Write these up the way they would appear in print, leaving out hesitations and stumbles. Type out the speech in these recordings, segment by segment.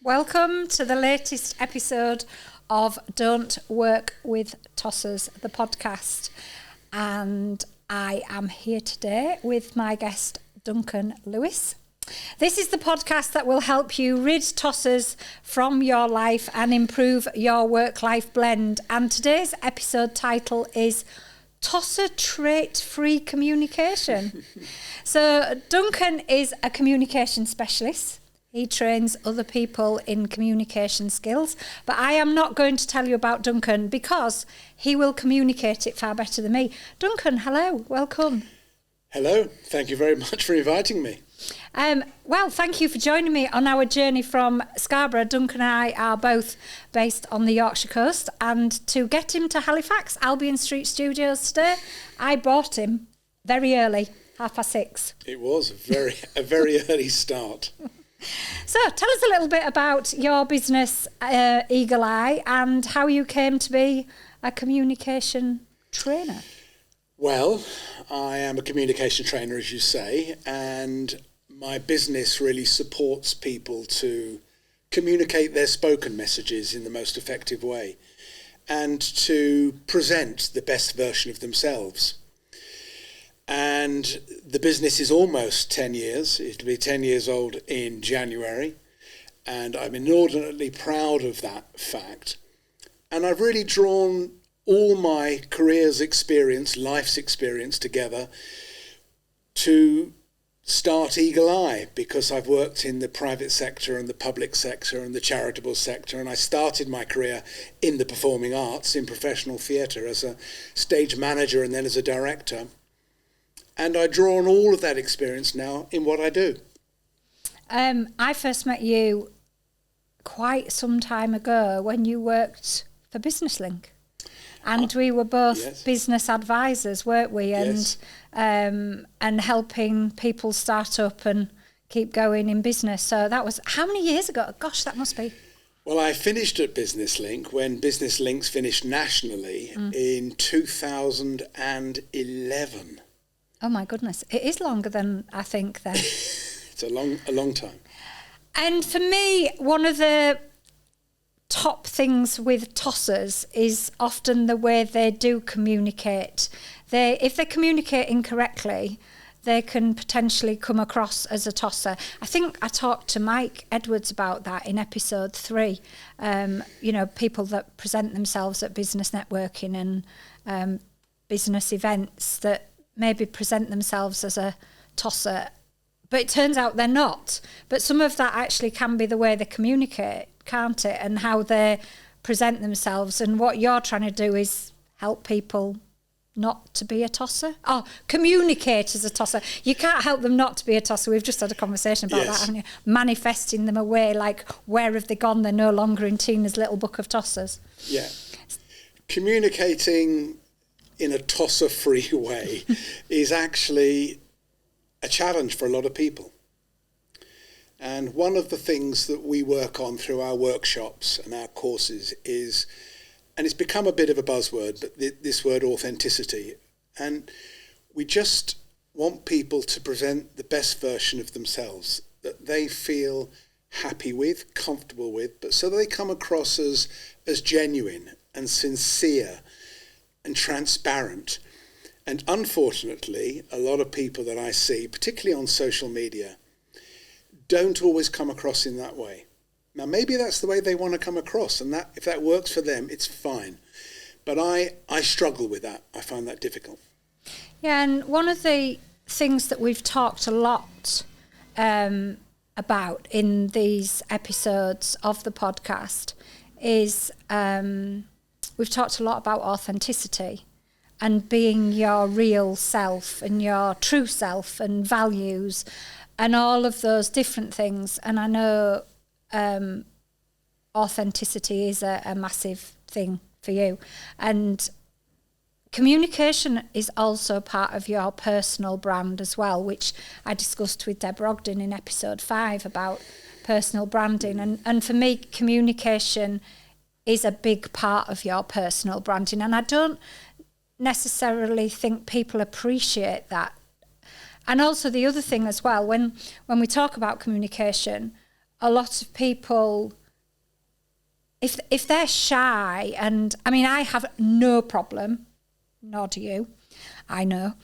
Welcome to the latest episode of Don't Work with Tossers, the podcast. And I am here today with my guest, Duncan Lewis. This is the podcast that will help you rid tossers from your life and improve your work-life blend. And today's episode title is Tosser Trait-Free Communication. So Duncan is a communication specialist. He trains other people in communication skills, but I am not going to tell you about Duncan because he will communicate it far better than me. Duncan, hello, welcome. Hello, thank you very much for inviting me. Well, thank you for joining me on our journey from Scarborough. Duncan and I are both based on the Yorkshire coast, and to get him to Halifax, Albion Street Studios today, I bought him very early, 6:30. It was a very early start. So tell us a little bit about your business, Eaglei, and how you came to be a communication trainer. Well, I am a communication trainer, as you say, and my business really supports people to communicate their spoken messages in the most effective way and to present the best version of themselves. And the business is almost 10 years. It'll be 10 years old in January. And I'm inordinately proud of that fact. And I've really drawn all my career's experience, life's experience together to start Eaglei, because I've worked in the private sector and the public sector and the charitable sector. And I started my career in the performing arts, in professional theatre, as a stage manager and then as a director. And I draw on all of that experience now in what I do. I first met you quite some time ago when you worked for Business Link. And we were both business advisors, weren't we? And and helping people start up and keep going in business. So that was, how many years ago? Gosh, that must be. Well, I finished at Business Link when Business Links finished nationally in 2011. Oh my goodness, it is longer than I think then. It's a long time. And for me, one of the top things with tossers is often the way they do communicate. If they communicate incorrectly, they can potentially come across as a tosser. I think I talked to Mike Edwards about that in episode 3. People that present themselves at business networking and business events that maybe present themselves as a tosser, but it turns out they're not. But some of that actually can be the way they communicate, can't it? And how they present themselves. And what you're trying to do is help people not to be a tosser. Oh, communicate as a tosser. You can't help them not to be a tosser. We've just had a conversation about that, haven't you? Manifesting them away, like, where have they gone? They're no longer in Tina's little book of tossers. Yeah. Communicating in a tosser-free way is actually a challenge for a lot of people. And one of the things that we work on through our workshops and our courses is, and it's become a bit of a buzzword, but this word authenticity. And we just want people to present the best version of themselves that they feel happy with, comfortable with, but so they come across as genuine and sincere and transparent. And unfortunately, a lot of people that I see, particularly on social media, don't always come across in that way. Now, maybe that's the way they want to come across, and that if that works for them, it's fine. But I struggle with that. I find that difficult. Yeah, and one of the things that we've talked a lot about in these episodes of the podcast is we've talked a lot about authenticity and being your real self and your true self and values and all of those different things. And I know authenticity is a massive thing for you. And communication is also part of your personal brand as well, which I discussed with Deb Ogden in episode 5 about personal branding. And for me, communication is a big part of your personal branding. And I don't necessarily think people appreciate that. And also the other thing as well, when we talk about communication, a lot of people, if they're shy, and I mean, I have no problem, nor do you, I know,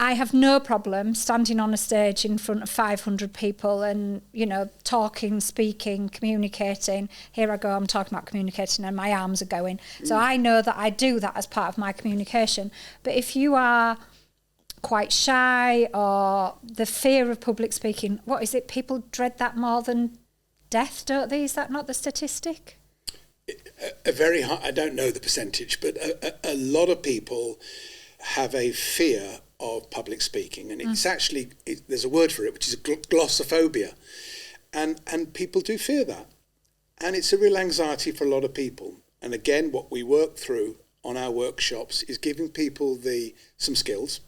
I have no problem standing on a stage in front of 500 people and, you know, talking, speaking, communicating. Here I go, I'm talking about communicating and my arms are going. So I know that I do that as part of my communication. But if you are quite shy or the fear of public speaking, what is it? People dread that more than death, don't they? Is that not the statistic? A very high, I don't know the percentage, but a lot of people have a fear of public speaking, and it's actually, there's a word for it, which is glossophobia, and people do fear that, and it's a real anxiety for a lot of people. And again, what we work through on our workshops is giving people some skills,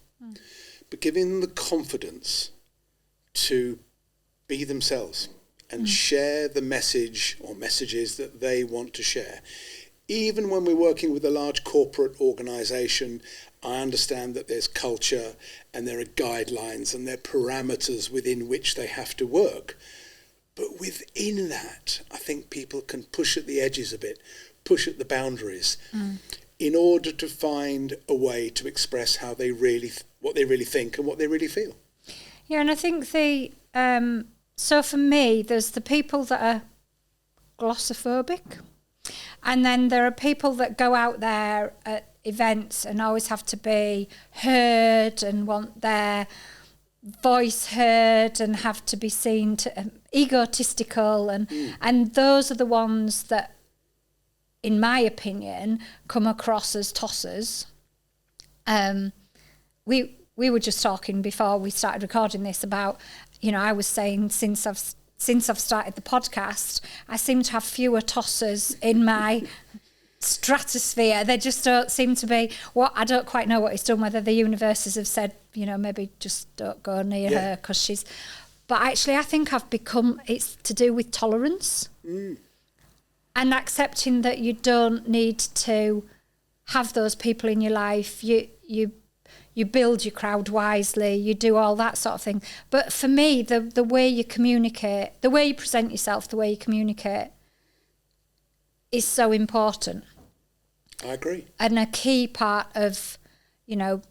but giving them the confidence to be themselves and share the message or messages that they want to share. Even when we're working with a large corporate organisation, I understand that there's culture and there are guidelines and there are parameters within which they have to work. But within that, I think people can push at the edges a bit, push at the boundaries in order to find a way to express how they what they really think and what they really feel. Yeah, and I think so for me, there's the people that are glossophobic, and then there are people that go out there at events and always have to be heard and want their voice heard and have to be seen to egotistical, and those are the ones that, in my opinion, come across as tossers. We were just talking before we started recording this about, you know, I was saying since I've started the podcast, I seem to have fewer tossers in my stratosphere. They just don't seem to be I don't quite know what it's done, whether the universes have said, you know, maybe just don't go near her because but actually I think it's to do with tolerance and accepting that you don't need to have those people in your life. You build your crowd wisely, you do all that sort of thing. But for me, the way you communicate, the way you present yourself, the way you communicate is so important. I agree. And a key part of, you know,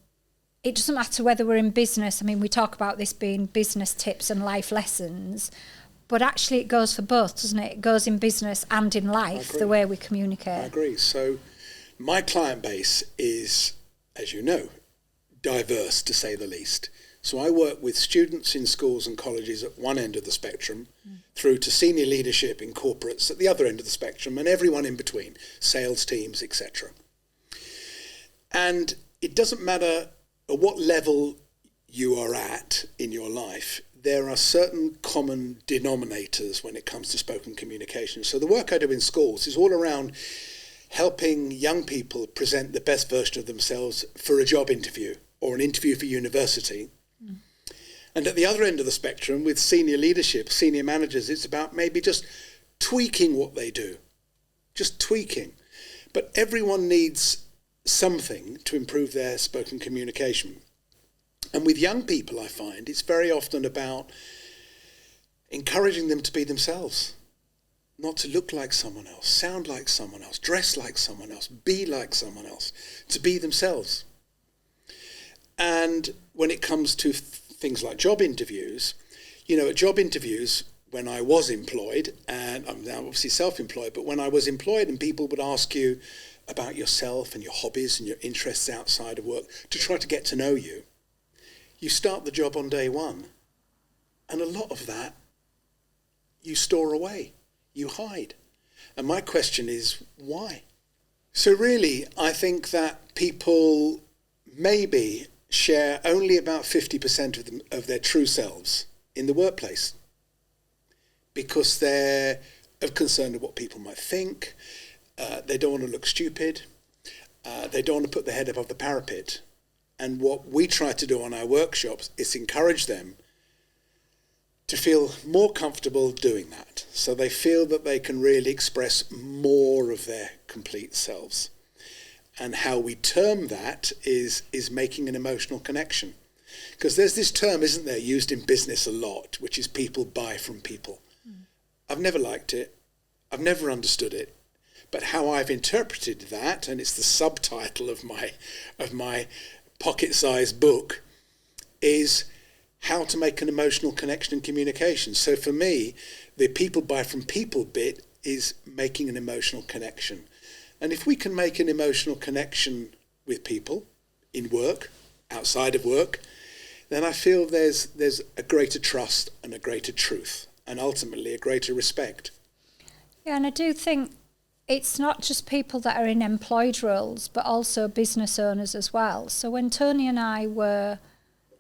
it doesn't matter whether we're in business. I mean, we talk about this being business tips and life lessons, but actually it goes for both, doesn't it? It goes in business and in life, the way we communicate. I agree. So my client base is, as you know, diverse to say the least. So I work with students in schools and colleges at one end of the spectrum through to senior leadership in corporates at the other end of the spectrum, and everyone in between, sales teams, etc. And it doesn't matter at what level you are at in your life, there are certain common denominators when it comes to spoken communication. So the work I do in schools is all around helping young people present the best version of themselves for a job interview or an interview for university. And at the other end of the spectrum, with senior leadership, senior managers, it's about maybe just tweaking what they do, just tweaking. But everyone needs something to improve their spoken communication. And with young people, I find it's very often about encouraging them to be themselves, not to look like someone else, sound like someone else, dress like someone else, be like someone else, to be themselves. And when it comes to things like job interviews, you know, at job interviews, when I was employed, and I'm now obviously self-employed, but when I was employed and people would ask you about yourself and your hobbies and your interests outside of work to try to get to know you, you start the job on day one. And a lot of that you store away, you hide. And my question is, why? So really, I think that people maybe share only about 50% of their true selves in the workplace because they're concerned of what people might think. They don't want to look stupid. They don't want to put their head above the parapet. And what we try to do on our workshops is encourage them to feel more comfortable doing that. So they feel that they can really express more of their complete selves. And how we term that is making an emotional connection. Because there's this term, isn't there, used in business a lot, which is people buy from people. I've never liked it. I've never understood it. But how I've interpreted that, and it's the subtitle of my pocket-sized book, is how to make an emotional connection and communication. So for me, the people buy from people bit is making an emotional connection. And if we can make an emotional connection with people in work, outside of work, then I feel there's a greater trust and a greater truth, and ultimately a greater respect. Yeah, and I do think it's not just people that are in employed roles, but also business owners as well. So when Tony and I were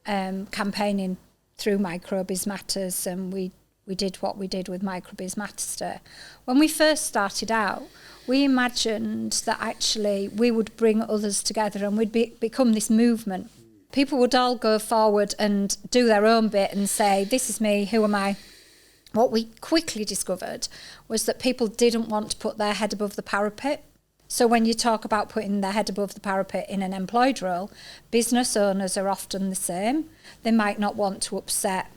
campaigning through Microbiz Matters, and we did what we did with Microbiz Matters Day, when we first started out, we imagined that actually we would bring others together and we'd become this movement. People would all go forward and do their own bit and say, this is me, who am I? What we quickly discovered was that people didn't want to put their head above the parapet. So when you talk about putting their head above the parapet in an employed role, business owners are often the same. They might not want to upset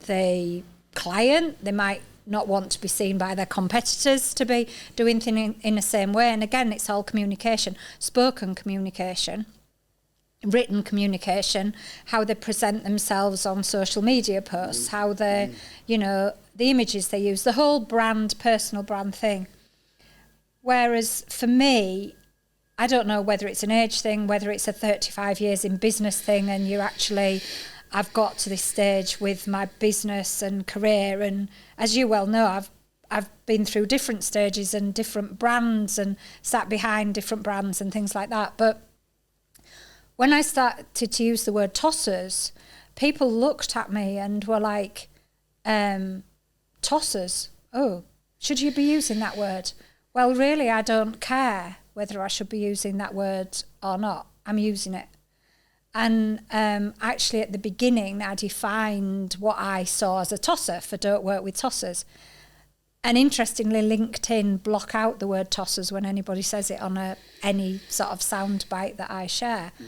the client. They might not want to be seen by their competitors to be doing things in the same way. And again, it's all communication, spoken communication, written communication, how they present themselves on social media posts, how they, the images they use, the whole brand, personal brand thing. Whereas for me, I don't know whether it's an age thing, whether it's a 35 years in business thing, and I've got to this stage with my business and career, and as you well know, I've been through different stages and different brands and sat behind different brands and things like that. But when I started to use the word tossers, people looked at me and were like, tossers? Oh, should you be using that word? Well, really, I don't care whether I should be using that word or not. I'm using it. And actually at the beginning, I defined what I saw as a tosser for Don't Work With Tossers. And interestingly, LinkedIn block out the word tossers when anybody says it on any sort of soundbite that I share. Yeah.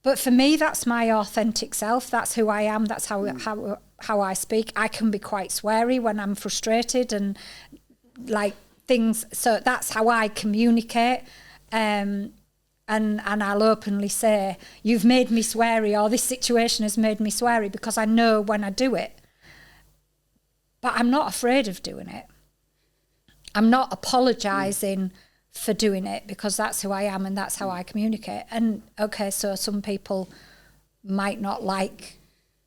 But for me, that's my authentic self. That's who I am. That's how I speak. I can be quite sweary when I'm frustrated and like things. So that's how I communicate. And I'll openly say, you've made me sweary, or this situation has made me sweary, because I know when I do it. But I'm not afraid of doing it. I'm not apologising for doing it, because that's who I am and that's how I communicate. And okay, so some people might not like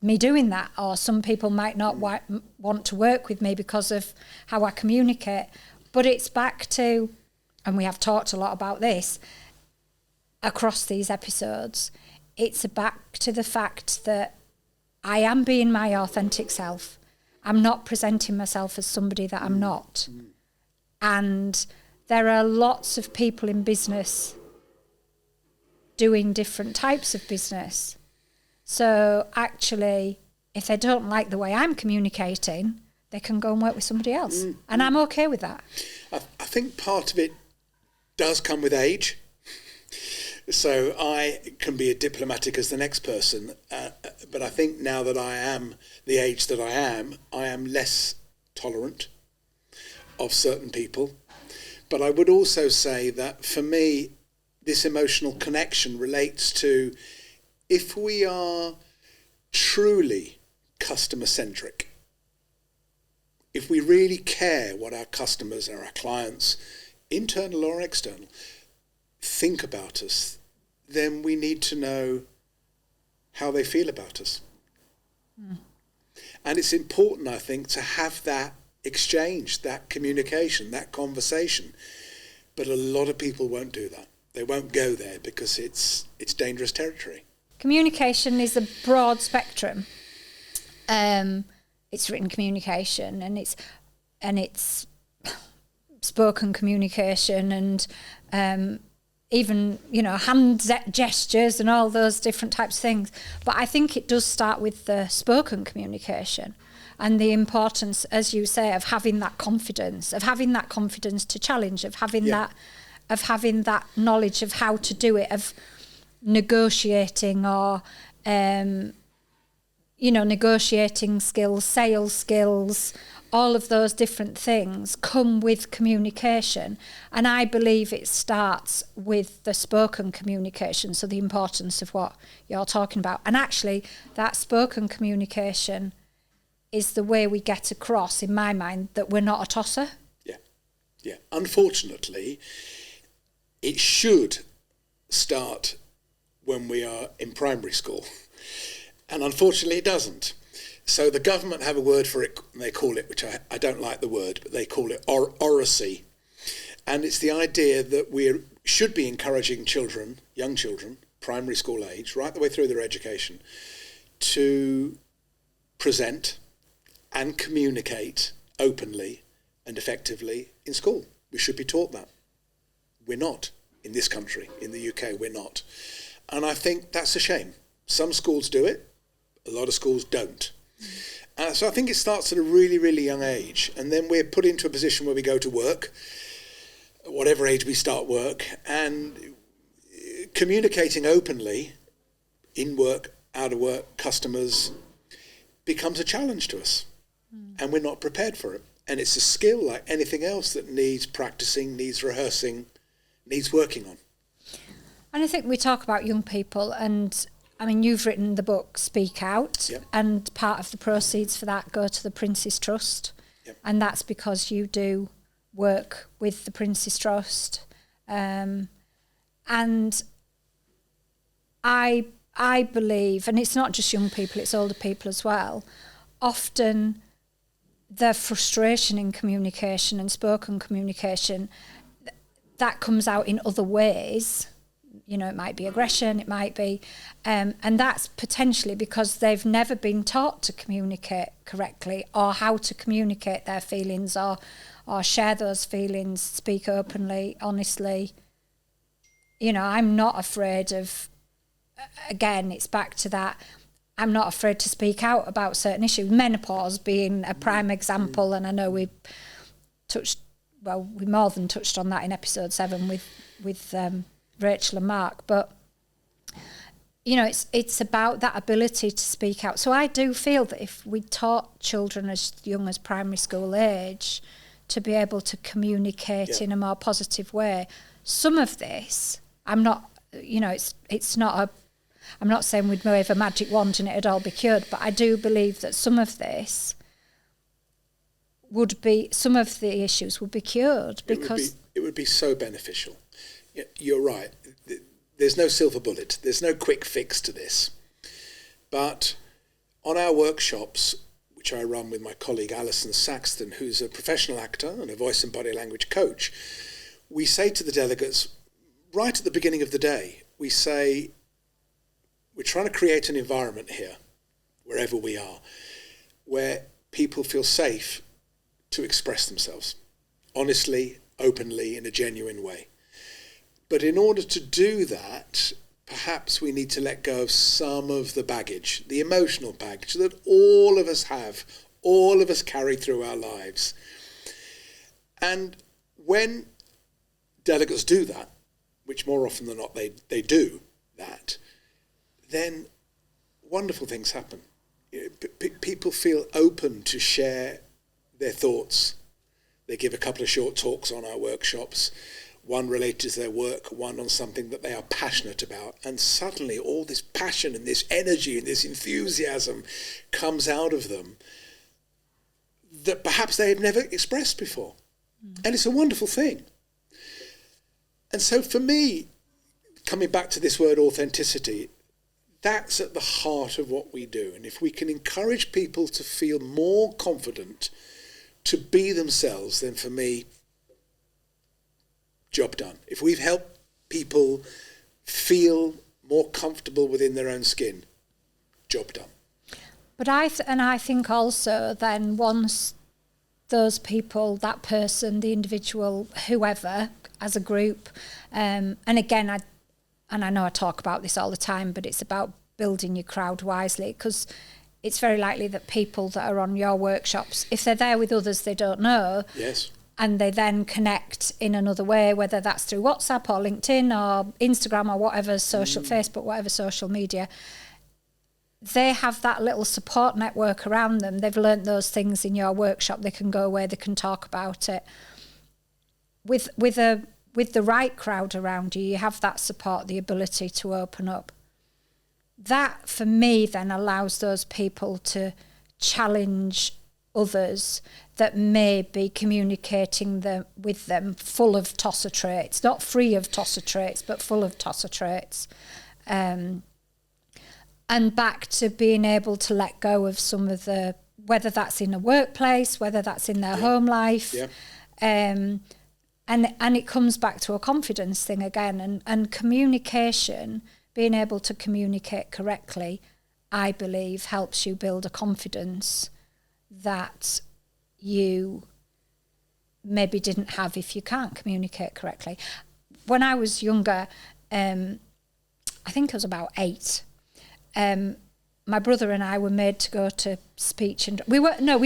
me doing that, or some people might not want to work with me because of how I communicate. But it's back to, and we have talked a lot about this across these episodes, it's back to the fact that I am being my authentic self. I'm not presenting myself as somebody that I'm not. And there are lots of people in business doing different types of business. So actually, if they don't like the way I'm communicating, they can go and work with somebody else. And I'm okay with that. I think part of it does come with age. So I can be as diplomatic as the next person. But I think now that I am the age that I am less tolerant of certain people. But I would also say that for me, this emotional connection relates to if we are truly customer-centric, if we really care what our customers or our clients, internal or external, think about us, then we need to know how they feel about us. And it's important, I think, to have that exchange, that communication, that conversation. But a lot of people won't do that. They won't go there because it's dangerous territory. Communication is a broad spectrum. It's written communication, and it's spoken communication, and even hand gestures and all those different types of things. But I think it does start with the spoken communication and the importance, as you say, of having that confidence to challenge, of having that knowledge of how to do it, of negotiating or negotiating skills, sales skills, all of those different things come with communication. And I believe it starts with the spoken communication, so the importance of what you're talking about. And actually, that spoken communication is the way we get across, in my mind, that we're not a tosser. Yeah. Unfortunately, it should start when we are in primary school. And unfortunately, it doesn't. So the government have a word for it, and they call it, which I don't like the word, but they call it oracy. And it's the idea that we should be encouraging children, young children, primary school age, right the way through their education, to present and communicate openly and effectively in school. We should be taught that. We're not in this country, in the UK, we're not. And I think that's a shame. Some schools do it, a lot of schools don't. So I think it starts at a really, really young age, and then we're put into a position where we go to work, at whatever age we start work, and communicating openly in work, out of work, customers, becomes a challenge to us, and we're not prepared for it. And it's a skill like anything else that needs practicing, needs rehearsing, needs working on. And I think we talk about young people, and I mean, you've written the book Speak Out, Yep. and part of the proceeds for that go to the Prince's Trust. Yep. And that's because you do work with the Prince's Trust. And I believe, and it's not just young people, it's older people as well, often the frustration in communication and spoken communication, that comes out in other ways. You know, it might be aggression, it might be, and that's potentially because they've never been taught to communicate correctly, or how to communicate their feelings, or share those feelings, speak openly, honestly. You know, I'm not afraid of, again, it's back to that, I'm not afraid to speak out about certain issues, menopause being a prime example, and I know we more than touched on that in episode 7 with Rachel and Mark, but you know, it's about that ability to speak out. So I do feel that if we taught children as young as primary school age to be able to communicate in a more positive way, some of this, I'm not saying we'd wave a magic wand and it'd all be cured, but I do believe that some of the issues would be cured, because it would be so beneficial. You're right. There's no silver bullet. There's no quick fix to this. But on our workshops, which I run with my colleague Alison Saxton, who's a professional actor and a voice and body language coach, we say to the delegates, right at the beginning of the day, we say, we're trying to create an environment here, wherever we are, where people feel safe to express themselves, honestly, openly, in a genuine way. But in order to do that, perhaps we need to let go of some of the baggage, the emotional baggage that all of us have, all of us carry through our lives. And when delegates do that, which more often than not they do that, then wonderful things happen. People feel open to share their thoughts. They give a couple of short talks on our workshops, one related to their work, one on something that they are passionate about. And suddenly all this passion and this energy and this enthusiasm comes out of them that perhaps they had never expressed before. And it's a wonderful thing. And so for me, coming back to this word authenticity, that's at the heart of what we do. And if we can encourage people to feel more confident to be themselves, then for me, job done. If we've helped people feel more comfortable within their own skin, job done. But I think also then once those people, that person, the individual, whoever, as a group, and again, I know I talk about this all the time, but it's about building your crowd wisely, because it's very likely that people that are on your workshops, if they're there with others they don't know, yes, and they then connect in another way, whether that's through WhatsApp or LinkedIn or Instagram or whatever social, Facebook, whatever social media, they have that little support network around them. They've learnt those things in your workshop. They can go away, they can talk about it. With the right crowd around you, you have that support, the ability to open up. That, for me, then allows those people to challenge others that may be communicating with them full of tosser traits, not free of tosser traits, but full of tosser traits. And back to being able to let go of some of the, whether that's in a workplace, whether that's in their home life. Yeah. And it comes back to a confidence thing again, and communication, being able to communicate correctly, I believe helps you build a confidence that you maybe didn't have if you can't communicate correctly. When I was younger, I think I was about 8, my brother and I were made to go to speech and we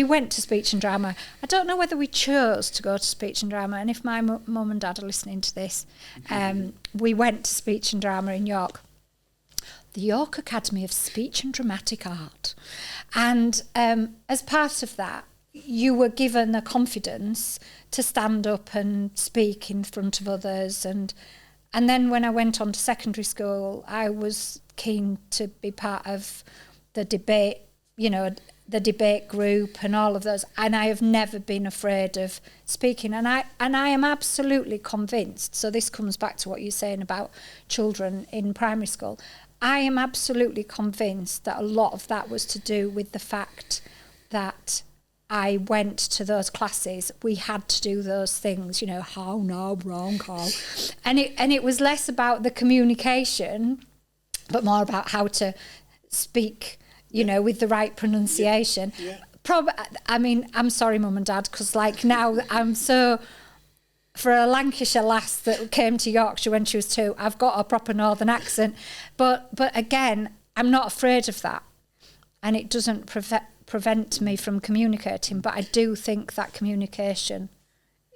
went to speech and drama. I don't know whether we chose to go to speech and drama, and if my mum and dad are listening to this, we went to speech and drama in York, the York Academy of Speech and Dramatic Art, and as part of that, you were given the confidence to stand up and speak in front of others, and then when I went on to secondary school, I was keen to be part of the debate, the debate group and all of those, and I have never been afraid of speaking, and I am absolutely convinced, so this comes back to what you're saying about children in primary school, I am absolutely convinced that a lot of that was to do with the fact that I went to those classes, we had to do those things, how, no, wrong, how, and it was less about the communication, but more about how to speak, with the right pronunciation. Yeah. I'm sorry, Mum and Dad, because now I'm so, for a Lancashire lass that came to Yorkshire when she was 2, I've got a proper northern accent. But again, I'm not afraid of that. And it doesn't prevent me from communicating. But I do think that communication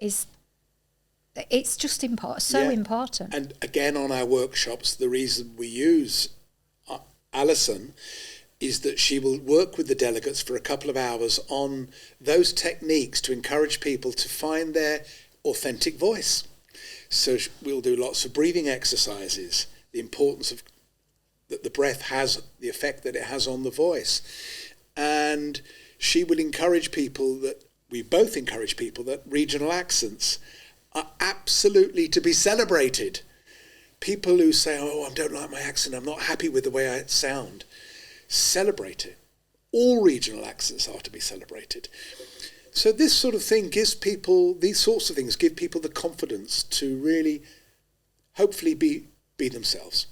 it's just important, so important. And again, on our workshops, the reason we use Alison is that she will work with the delegates for a couple of hours on those techniques to encourage people to find their authentic voice. So we'll do lots of breathing exercises, the importance of that the breath has, the effect that it has on the voice. And she will encourage people we both encourage people that regional accents are absolutely to be celebrated. People who say, I don't like my accent, I'm not happy with the way I sound, celebrate it. All regional accents are to be celebrated. So this sort of thing gives people, these sorts of things give people the confidence to really, hopefully be themselves.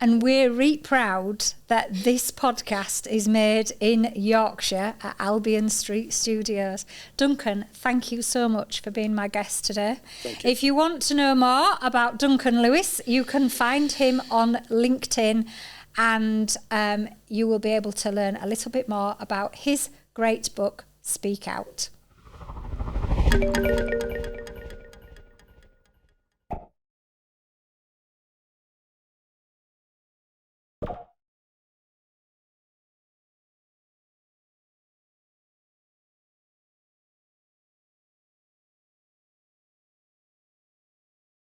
And we're really proud that this podcast is made in Yorkshire at Albion Street Studios. Duncan, thank you so much for being my guest today. Thank you. If you want to know more about Duncan Lewis, you can find him on LinkedIn, and you will be able to learn a little bit more about his great book, Speak Out.